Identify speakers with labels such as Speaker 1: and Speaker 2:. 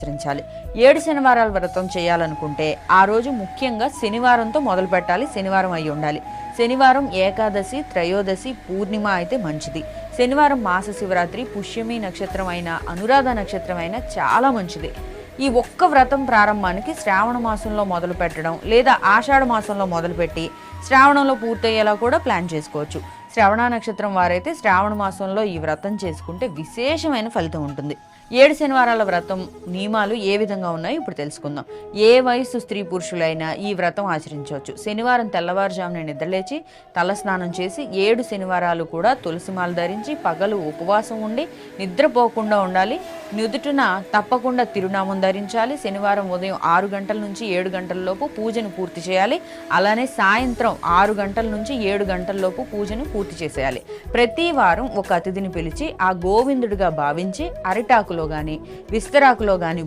Speaker 1: ఆచరించాలి. 7 శనివారాల వ్రతం చేయాలనుకుంటే ఆ రోజు ముఖ్యంగా శనివారంతో మొదలు పెట్టాలి. శనివారం అయి ఉండాలి. శనివారం ఏకాదశి, త్రయోదశి, పూర్ణిమ అయితే మంచిది. శనివారం మాస శివరాత్రి, పుష్యమి నక్షత్రం అయినా, అనురాధ నక్షత్రం అయినా చాలా మంచిది. ఈ ఒక్క వ్రతం ప్రారంభానికి శ్రావణ మాసంలో మొదలు పెట్టడం లేదా ఆషాఢ మాసంలో మొదలుపెట్టి శ్రావణంలో పూర్తయ్యేలా కూడా ప్లాన్ చేసుకోవచ్చు. శ్రవణ నక్షత్రం వారైతే శ్రావణ మాసంలో ఈ వ్రతం చేసుకుంటే విశేషమైన ఫలితం ఉంటుంది. 7 శనివారాల వ్రతం నియమాలు ఏ విధంగా ఉన్నాయో ఇప్పుడు తెలుసుకుందాం. ఏ వయసు స్త్రీ పురుషులైనా ఈ వ్రతం ఆచరించవచ్చు. శనివారం తెల్లవారుజామున నిద్రలేచి తలస్నానం చేసి 7 శనివారాలు కూడా తులసిమాల ధరించి పగలు ఉపవాసం ఉండి నిద్రపోకుండా ఉండాలి. నుదుటిన తప్పకుండా తిరునామం ధరించాలి. శనివారం ఉదయం 6 గంటల నుంచి 7 గంటల లోపు పూజను పూర్తి చేయాలి. అలానే సాయంత్రం 6 గంటల నుంచి 7 గంటల లోపు పూజను పూర్తి చేసేయాలి. ప్రతి వారం ఒక అతిథిని పిలిచి ఆ గోవిందుడిగా భావించి అరిటాకులో గాని విస్తరాకులో గాని